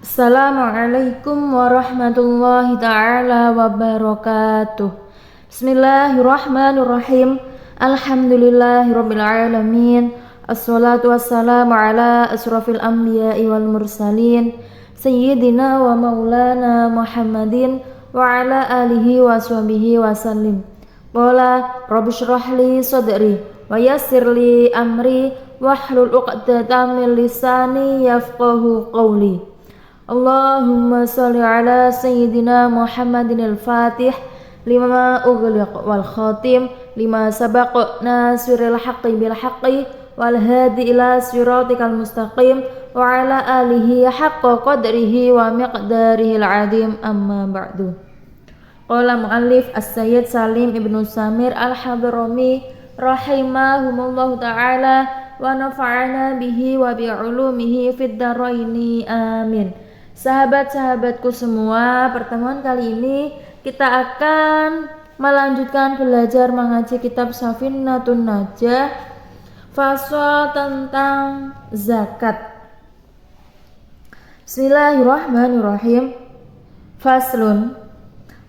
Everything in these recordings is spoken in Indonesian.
Assalamualaikum warahmatullahi ta'ala wabarakatuh. Bismillahirrahmanirrahim. Alhamdulillahirabbil alamin. Assalatu wassalamu ala asrafil anbiya'i wal mursalin sayyidina wa maulana Muhammadin wa ala alihi wa sahbihi wa sallim. Qala rabbi shrah li sadri wa yassir li amri wahlul 'uqdatam min lisani yafqahu qawli. Allahumma salli ala sayyidina Muhammadin al-Fatih lima ughliq wal khatim lima sabaq nasiril haqqi bil haqqi wal hadi ila siratikal mustaqim wa ala alihi haqqa qadrihi wa miqdarihi al-azim amma ba'du. Qala muallif As-Sayyid Salim Ibnu Samir Al-Hadrami rahimahumullahu ta'ala wa nafa'ana bihi wa bi'ulumihi fid dharaini amin. Sahabat-sahabatku semua, pertemuan kali ini kita akan melanjutkan belajar mengaji kitab Safinatun Najah, fasal tentang zakat. Bismillahirrahmanirrahim. Faslun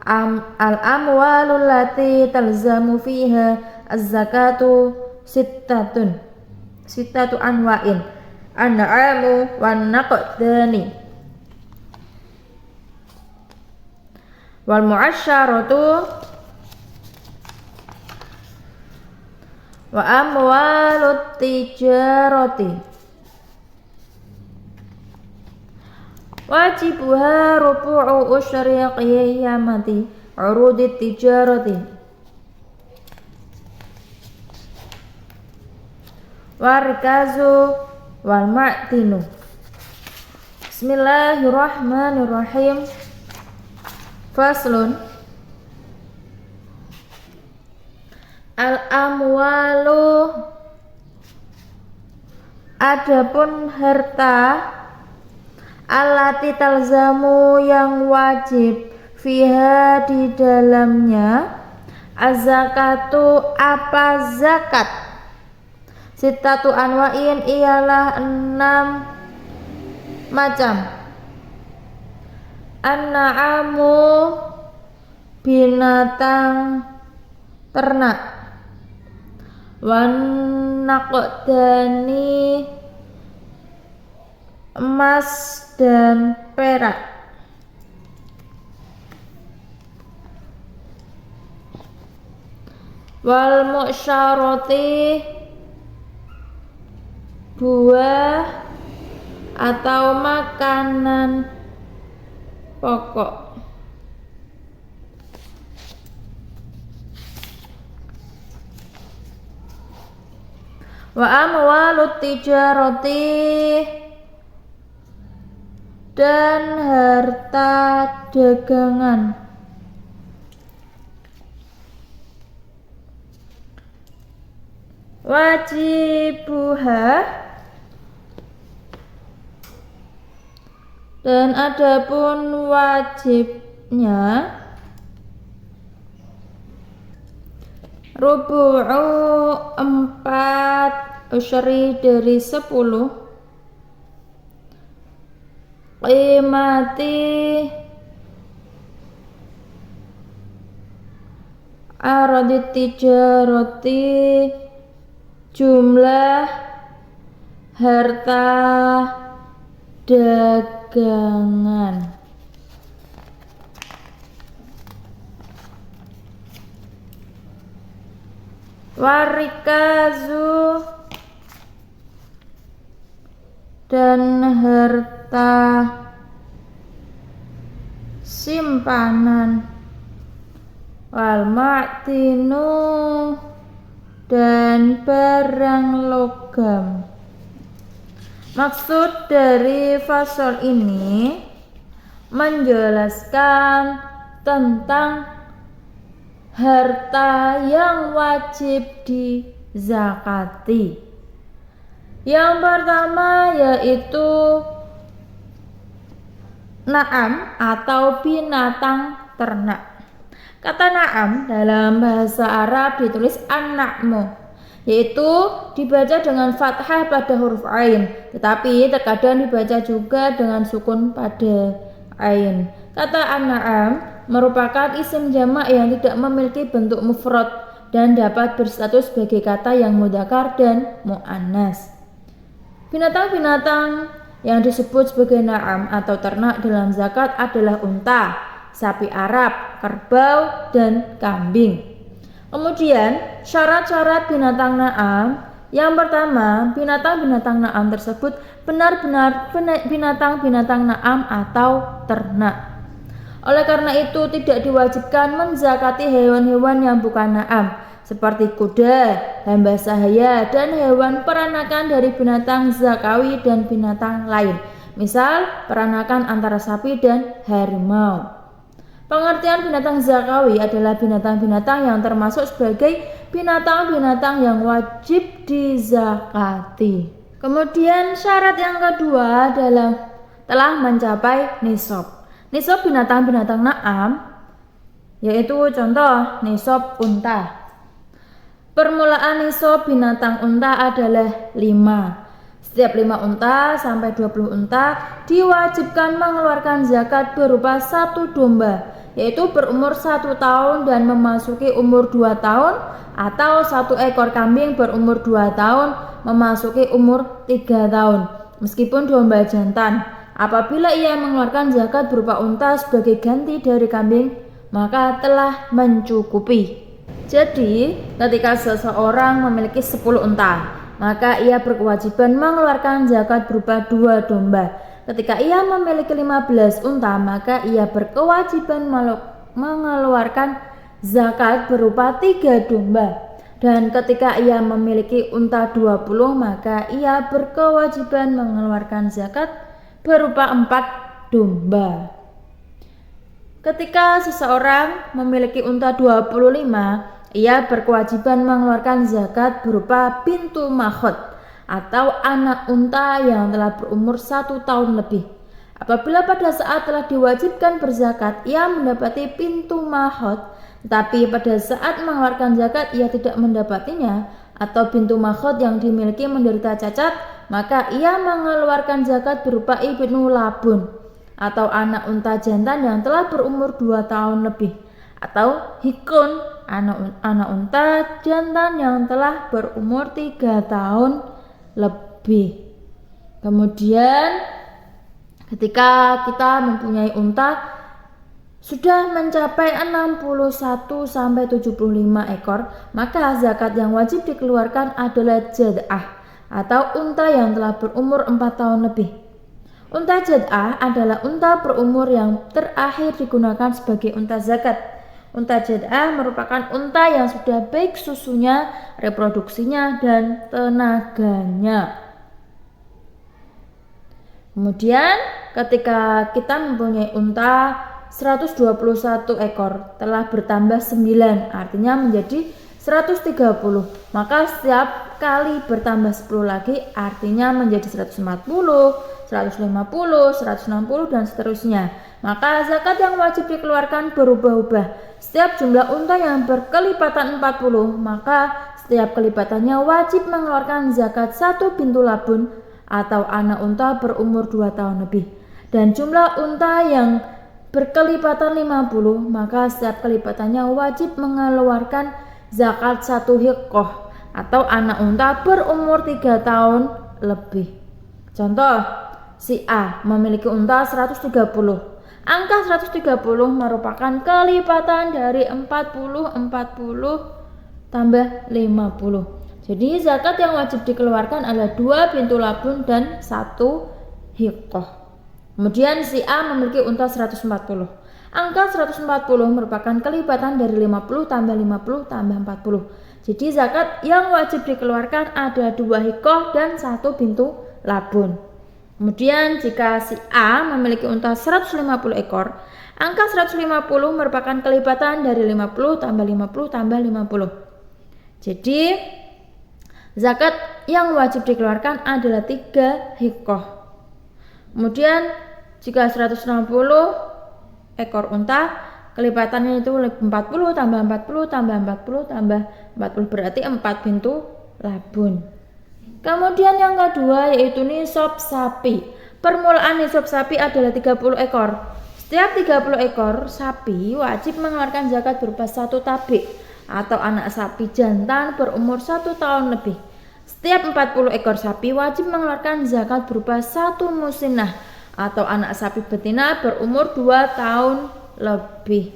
al-amwalul lati talzamu fiha az-zakatu sittatu anwa'in an-na'amu wan naqdani wal mu'asyaratu wa amwalut tijarati wajibuha rubu'u usyri qiyamati urudit tijarati warikazu wal ma'tinu. Bismillahirrahmanirrahim. Faslun al-amwalu, adapun harta, allati talzamu yang wajib, fiha di dalamnya, az-zakatu apa zakat, sittatu anwa'in ialah 6 macam. An-na'amu binatang ternak, wan naqdani emas dan perak, wal mu'syarati buah atau makanan pokok. Wa amwalut tijarati, dan harta dagangan. Wajibuha, dan adapun wajibnya, rubu'u 4 usyri dari 10, qimati aradit tijarati, jumlah harta dagangan. Warikazu, dan harta simpanan. Wal ma'tinu, dan barang logam. Maksud dari fasal ini menjelaskan tentang harta yang wajib dizakati. Yang pertama yaitu na'am atau binatang ternak. Kata na'am dalam bahasa Arab ditulis an-na'mu, yaitu dibaca dengan fathah pada huruf ain, tetapi terkadang dibaca juga dengan sukun pada ain. Kata an-na'am merupakan isim jamak yang tidak memiliki bentuk mufrad dan dapat berstatus sebagai kata yang mudzakkar dan muannas. Binatang-binatang yang disebut sebagai na'am atau ternak dalam zakat adalah unta, sapi Arab, kerbau, dan kambing. Kemudian syarat-syarat binatang na'am. Yang pertama, binatang-binatang na'am tersebut benar-benar binatang-binatang na'am atau ternak. Oleh karena itu tidak diwajibkan menzakati hewan-hewan yang bukan na'am seperti kuda, hamba sahaya, dan hewan peranakan dari binatang zakawi dan binatang lain. Misal peranakan antara sapi dan harimau. Pengertian binatang zakawi adalah binatang-binatang yang termasuk sebagai binatang-binatang yang wajib dizakati. Kemudian syarat yang kedua adalah telah mencapai nisab. Nisab binatang-binatang na'am yaitu contoh nisab unta. Permulaan nisab binatang unta adalah 5. Setiap 5 unta sampai 20 unta diwajibkan mengeluarkan zakat berupa 1 domba, yaitu berumur 1 tahun dan memasuki umur 2 tahun, atau 1 ekor kambing berumur 2 tahun memasuki umur 3 tahun, meskipun domba jantan. Apabila ia mengeluarkan zakat berupa unta sebagai ganti dari kambing, maka telah mencukupi. Jadi, ketika seseorang memiliki 10 unta, maka ia berkewajiban mengeluarkan zakat berupa 2 domba. Ketika ia memiliki 15 unta, maka ia berkewajiban mengeluarkan zakat berupa 3 domba. Dan ketika ia memiliki unta 20, maka ia berkewajiban mengeluarkan zakat berupa 4 domba. Ketika seseorang memiliki unta 25, ia berkewajiban mengeluarkan zakat berupa bintu makhot atau anak unta yang telah berumur 1 tahun lebih. Apabila pada saat telah diwajibkan berzakat ia mendapati bintu makhot, tetapi pada saat mengeluarkan zakat ia tidak mendapatinya, atau bintu makhot yang dimiliki menderita cacat, maka ia mengeluarkan zakat berupa ibnu labun atau anak unta jantan yang telah berumur 2 tahun lebih, atau hikun anak unta jantan yang telah berumur 3 tahun lebih. Kemudian ketika kita mempunyai unta sudah mencapai 61 sampai 75 ekor, maka zakat yang wajib dikeluarkan adalah jad'ah atau unta yang telah berumur 4 tahun lebih. Unta jad'ah adalah unta berumur yang terakhir digunakan sebagai unta zakat. Unta jad'ah merupakan unta yang sudah baik susunya, reproduksinya, dan tenaganya. Kemudian ketika kita mempunyai unta 121 ekor telah bertambah 9, artinya menjadi 130, maka setiap kali bertambah 10 lagi artinya menjadi 140, 150, 160, dan seterusnya. Maka zakat yang wajib dikeluarkan berubah-ubah. Setiap jumlah unta yang berkelipatan 40, maka setiap kelipatannya wajib mengeluarkan zakat 1 bintu labun atau anak unta berumur 2 tahun lebih. Dan jumlah unta yang berkelipatan 50, maka setiap kelipatannya wajib mengeluarkan zakat 1 hiqqah atau anak unta berumur 3 tahun lebih. Contoh, si A memiliki unta 130. Angka 130 merupakan kelipatan dari 40 tambah 50. Jadi zakat yang wajib dikeluarkan adalah 2 bintu labun dan 1 hiqqah. Kemudian si A memiliki unta 140. Angka 140 merupakan kelipatan dari 50 tambah 50 tambah 40. Jadi zakat yang wajib dikeluarkan ada 2 hiqqah dan 1 bintu labun. Kemudian jika si A memiliki unta 150 ekor, angka 150 merupakan kelipatan dari 50 tambah 50 tambah 50. Jadi zakat yang wajib dikeluarkan adalah 3 hiqqah. Kemudian jika 160 ekor unta, kelipatannya itu 40 tambah 40 tambah 40 tambah 40 berarti 4 bintu labun. Kemudian yang kedua yaitu nisab sapi. Permulaan nisab sapi adalah 30 ekor. Setiap 30 ekor sapi wajib mengeluarkan zakat berupa 1 tabik atau anak sapi jantan berumur 1 tahun lebih. Setiap 40 ekor sapi wajib mengeluarkan zakat berupa 1 musinnah atau anak sapi betina berumur 2 tahun lebih.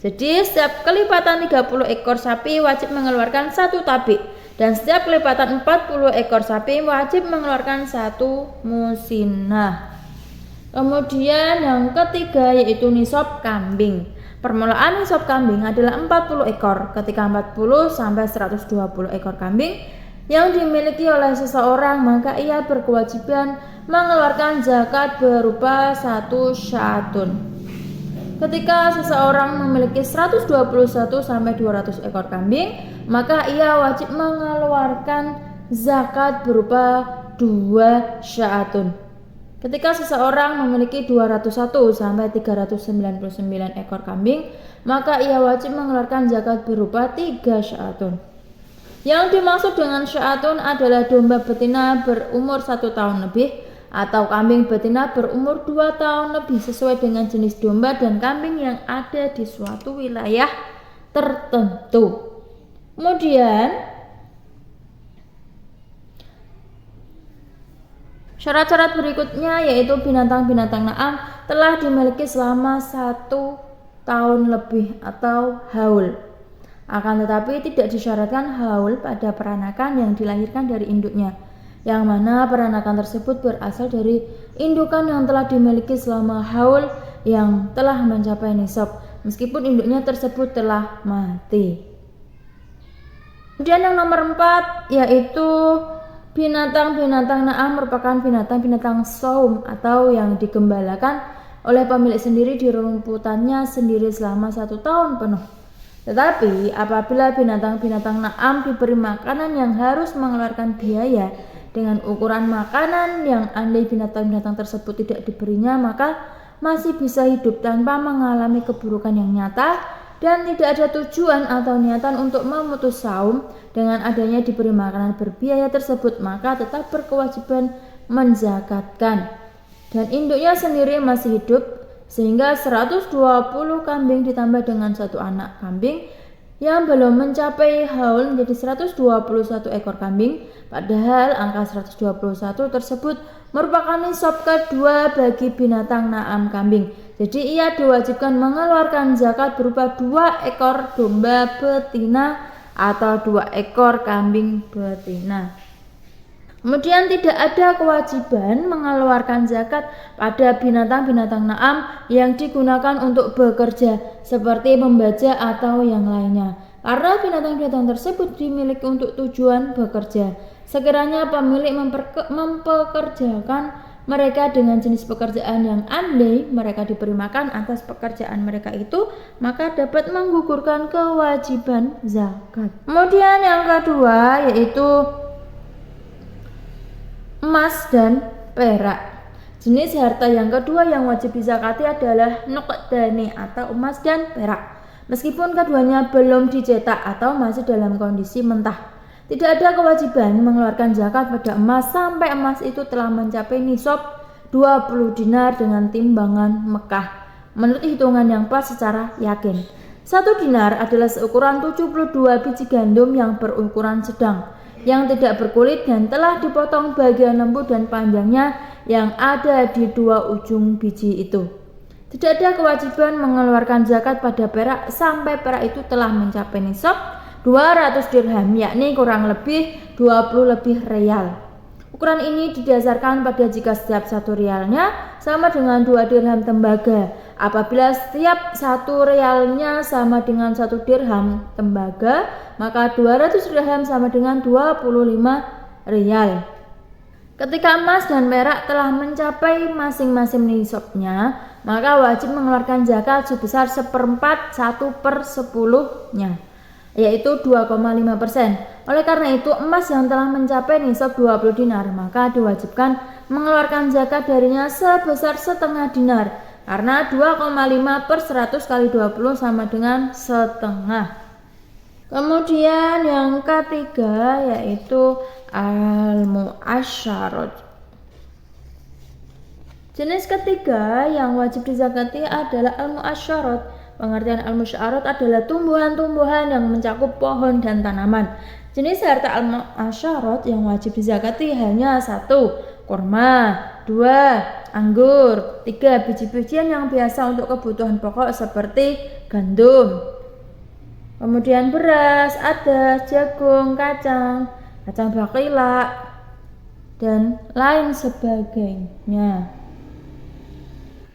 Jadi setiap kelipatan 30 ekor sapi wajib mengeluarkan 1 tabik dan setiap kelipatan 40 ekor sapi wajib mengeluarkan 1 musinnah. Kemudian yang ketiga yaitu nisab kambing. Permulaan nisab kambing adalah 40 ekor. Ketika 40 sampai 120 ekor kambing yang dimiliki oleh seseorang, maka ia berkewajiban mengeluarkan zakat berupa 1 syatun. Ketika seseorang memiliki 121 sampai 200 ekor kambing, maka ia wajib mengeluarkan zakat berupa 2 syatun. Ketika seseorang memiliki 201 sampai 399 ekor kambing, maka ia wajib mengeluarkan zakat berupa 3 syatun. Yang dimaksud dengan syatun adalah domba betina berumur 1 tahun lebih atau kambing betina berumur 2 tahun lebih sesuai dengan jenis domba dan kambing yang ada di suatu wilayah tertentu. Kemudian syarat-syarat berikutnya yaitu binatang-binatang na'am telah dimiliki selama 1 tahun lebih atau haul. Akan tetapi tidak disyaratkan haul pada peranakan yang dilahirkan dari induknya, yang mana peranakan tersebut berasal dari indukan yang telah dimiliki selama haul yang telah mencapai nisab, meskipun induknya tersebut telah mati. Kemudian yang nomor 4 yaitu binatang-binatang na'am merupakan binatang-binatang saum atau yang digembalakan oleh pemilik sendiri di rumputannya sendiri selama 1 tahun penuh. Tetapi apabila binatang-binatang na'am diberi makanan yang harus mengeluarkan biaya dengan ukuran makanan yang andai binatang-binatang tersebut tidak diberinya, maka masih bisa hidup tanpa mengalami keburukan yang nyata dan tidak ada tujuan atau niatan untuk memutus saum. Dengan adanya diberi makanan berbiaya tersebut, maka tetap berkewajiban menzakatkan. Dan induknya sendiri masih hidup, sehingga 120 kambing ditambah dengan 1 anak kambing yang belum mencapai haul menjadi 121 ekor kambing, padahal angka 121 tersebut merupakan nisab kedua bagi binatang na'am kambing. Jadi ia diwajibkan mengeluarkan zakat berupa 2 ekor domba betina atau 2 ekor kambing betina. Kemudian tidak ada kewajiban mengeluarkan zakat pada binatang-binatang na'am yang digunakan untuk bekerja seperti membaja atau yang lainnya, karena binatang-binatang tersebut dimiliki untuk tujuan bekerja. Sekiranya pemilik mempekerjakan mereka dengan jenis pekerjaan yang andai mereka diberi makan atas pekerjaan mereka itu, maka dapat menggugurkan kewajiban zakat. Kemudian yang kedua yaitu emas dan perak. Jenis harta yang kedua yang wajib dizakati adalah nuqdani atau emas dan perak. Meskipun keduanya belum dicetak atau masih dalam kondisi mentah, tidak ada kewajiban mengeluarkan zakat pada emas sampai emas itu telah mencapai nisab 20 dinar dengan timbangan Mekah menurut hitungan yang pas secara yakin. 1 dinar adalah seukuran 72 biji gandum yang berukuran sedang, yang tidak berkulit dan telah dipotong bagian lembut dan panjangnya yang ada di 2 ujung biji itu. Tidak ada kewajiban mengeluarkan zakat pada perak sampai perak itu telah mencapai nisab 200 dirham, yakni kurang lebih 20 lebih real. Ukuran ini didasarkan pada jika setiap 1 realnya sama dengan 2 dirham tembaga. Apabila setiap 1 realnya sama dengan 1 dirham tembaga, maka 200 dirham sama dengan 25 real. Ketika emas dan perak telah mencapai masing-masing nisabnya, maka wajib mengeluarkan zakat sebesar 1/4 1/10-nya, yaitu 2,5%. Oleh karena itu, emas yang telah mencapai nisab 20 dinar, maka diwajibkan mengeluarkan zakat darinya sebesar setengah dinar, karena 2,5/100 kali 20 sama dengan setengah. Kemudian yang ketiga yaitu al-mu'asyarat. Jenis ketiga yang wajib dizakati adalah al-mu'asyarat. Pengertian al-mu'asyarat adalah tumbuhan-tumbuhan yang mencakup pohon dan tanaman. Jenis harta al-mu'asyarat yang wajib dizakati hanya 1. Kurma, 2. Anggur, 3. Biji-bijian yang biasa untuk kebutuhan pokok seperti gandum. Kemudian beras, adas, jagung, kacang bakila, dan lain sebagainya.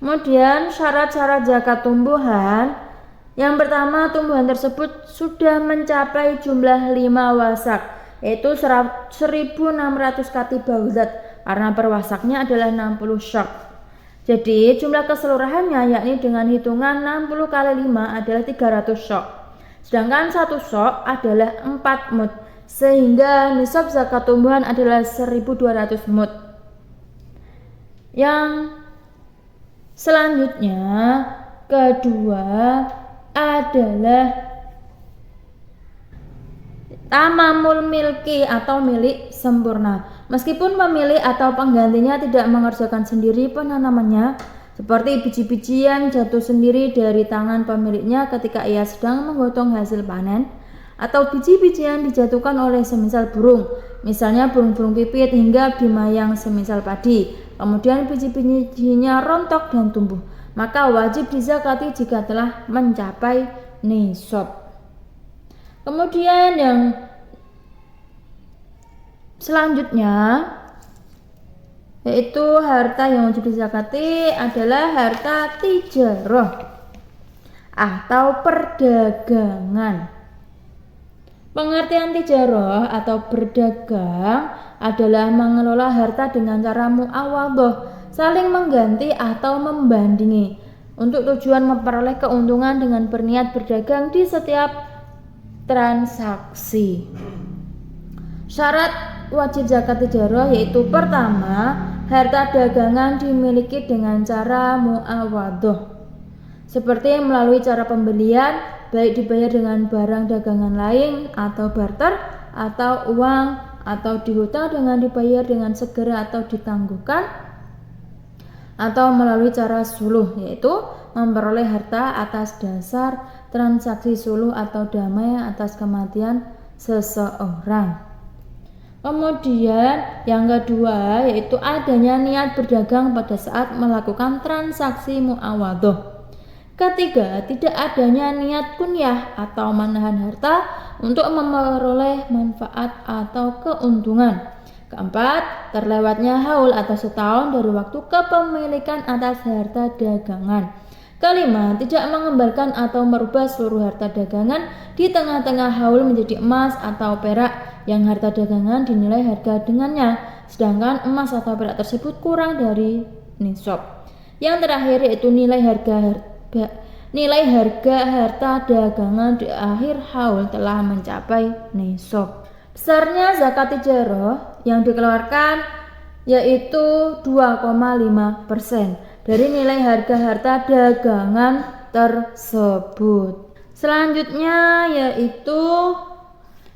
Kemudian syarat-syarat zakat tumbuhan. Yang pertama, tumbuhan tersebut sudah mencapai jumlah 5 wasak, yaitu 1600 kati Baghdad, karena per wasaknya adalah 60 syaq. Jadi jumlah keseluruhannya yakni dengan hitungan 60 kali 5 adalah 300 syaq. Sedangkan 1 syaq adalah 4 mud, sehingga nisab zakat tumbuhan adalah 1200 mud. Yang selanjutnya, kedua adalah tamamul milki atau milik sempurna. Meskipun pemilik atau penggantinya tidak mengerjakan sendiri penanamannya, seperti biji-bijian jatuh sendiri dari tangan pemiliknya ketika ia sedang menggotong hasil panen, atau biji-bijian dijatuhkan oleh semisal burung, misalnya burung-burung pipit hingga bima yang semisal padi, kemudian biji-bijinya rontok dan tumbuh, maka wajib dizakati jika telah mencapai nisab. Kemudian yang selanjutnya yaitu harta yang wajib dizakati adalah harta tijarah atau perdagangan. Pengertian tijarah atau berdagang adalah mengelola harta dengan cara muawadhah, saling mengganti atau membandingi, untuk tujuan memperoleh keuntungan dengan berniat berdagang di setiap transaksi. Syarat wajib zakat tijarah yaitu pertama, harta dagangan dimiliki dengan cara muawadhah, seperti melalui cara pembelian, baik dibayar dengan barang dagangan lain atau barter atau uang, atau dihutang dengan dibayar dengan segera atau ditangguhkan, atau melalui cara suluh, yaitu memperoleh harta atas dasar transaksi suluh atau damai atas kematian seseorang. Kemudian yang kedua yaitu adanya niat berdagang pada saat melakukan transaksi muawadhah. Ketiga, tidak adanya niat kunyah atau menahan harta untuk memperoleh manfaat atau keuntungan. Keempat, terlewatnya haul atau setahun dari waktu kepemilikan atas harta dagangan. Kelima, tidak mengembalikan atau merubah seluruh harta dagangan di tengah-tengah haul menjadi emas atau perak yang harta dagangan dinilai harga dengannya, sedangkan emas atau perak tersebut kurang dari nisab. Yang terakhir yaitu nilai harga harta dagangan di akhir haul telah mencapai nisab. Besarnya zakat tijarah yang dikeluarkan yaitu 2,5% dari nilai harga harta dagangan tersebut. Selanjutnya yaitu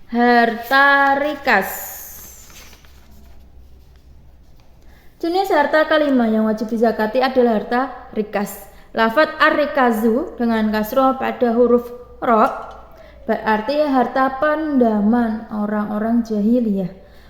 harta rikas. Jenis harta kelima yang wajib dizakati adalah harta rikas. Lafadz ar-rikazu dengan kasroh pada huruf ro berarti harta pendaman orang-orang jahiliyah.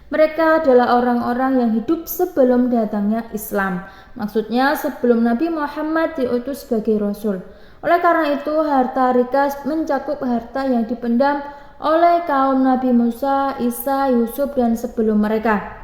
Mereka adalah orang-orang yang hidup sebelum datangnya Islam. Maksudnya sebelum Nabi Muhammad diutus sebagai Rasul. Oleh karena itu harta rikas mencakup harta yang dipendam oleh kaum Nabi Musa, Isa, Yusuf dan sebelum mereka.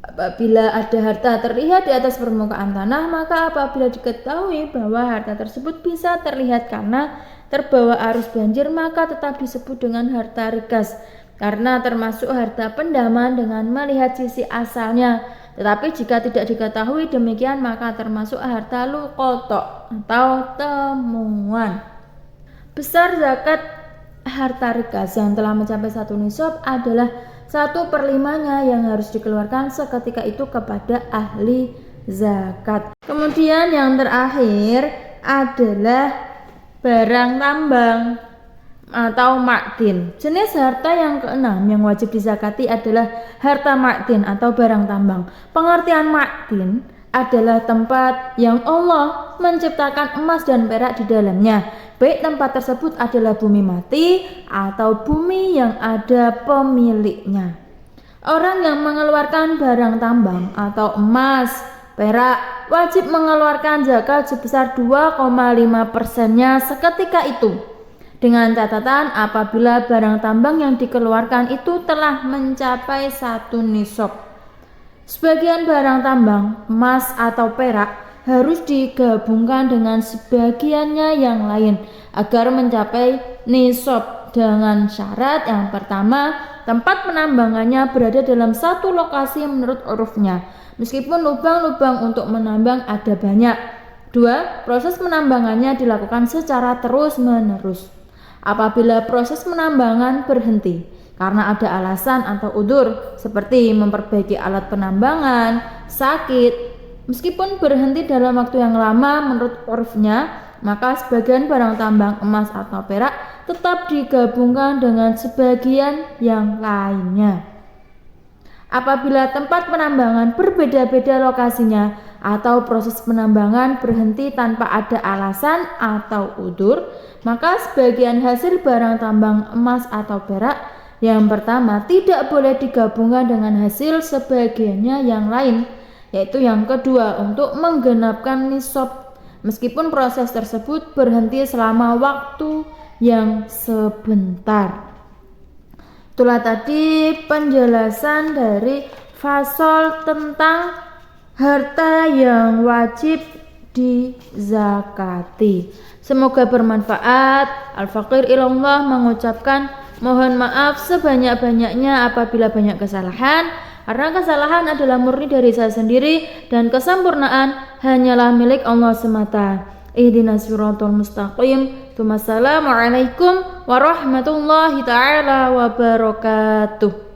Apabila ada harta terlihat di atas permukaan tanah, maka apabila diketahui bahwa harta tersebut bisa terlihat karena terbawa arus banjir, maka tetap disebut dengan harta rikas, karena termasuk harta pendaman dengan melihat sisi asalnya. Tetapi jika tidak diketahui demikian, maka termasuk harta luqata atau temuan. Besar zakat harta rikas yang telah mencapai 1 nisab adalah 1/5-nya yang harus dikeluarkan seketika itu kepada ahli zakat. Kemudian yang terakhir adalah barang tambang. atau ma'din. Jenis harta yang keenam yang wajib dizakati adalah harta ma'din atau barang tambang. Pengertian ma'din adalah tempat yang Allah menciptakan emas dan perak di dalamnya. Baik tempat tersebut adalah bumi mati atau bumi yang ada pemiliknya. Orang yang mengeluarkan barang tambang atau emas, perak wajib mengeluarkan zakat sebesar 2,5%-nya seketika itu. Dengan catatan apabila barang tambang yang dikeluarkan itu telah mencapai 1 nisab. Sebagian barang tambang, emas atau perak harus digabungkan dengan sebagiannya yang lain agar mencapai nisab dengan syarat yang pertama, tempat penambangannya berada dalam satu lokasi menurut urufnya, meskipun lubang-lubang untuk menambang ada banyak. 2. Proses penambangannya dilakukan secara terus-menerus. Apabila proses penambangan berhenti karena ada alasan atau udzur seperti memperbaiki alat penambangan, sakit, meskipun berhenti dalam waktu yang lama menurut urufnya, maka sebagian barang tambang emas atau perak tetap digabungkan dengan sebagian yang lainnya. Apabila tempat penambangan berbeda-beda lokasinya atau proses penambangan berhenti tanpa ada alasan atau udzur, maka sebagian hasil barang tambang emas atau perak yang pertama tidak boleh digabungkan dengan hasil sebagiannya yang lain, yaitu yang kedua untuk menggenapkan nisab, meskipun proses tersebut berhenti selama waktu yang sebentar. Itulah tadi penjelasan dari fasal tentang harta yang wajib dizakati. Semoga bermanfaat. Al-Faqir ilallah mengucapkan mohon maaf sebanyak-banyaknya apabila banyak kesalahan, karena kesalahan adalah murni dari saya sendiri dan kesempurnaan hanyalah milik Allah semata. Ihdinas siratal mustaqim. Assalamualaikum warahmatullahi taala wabarakatuh.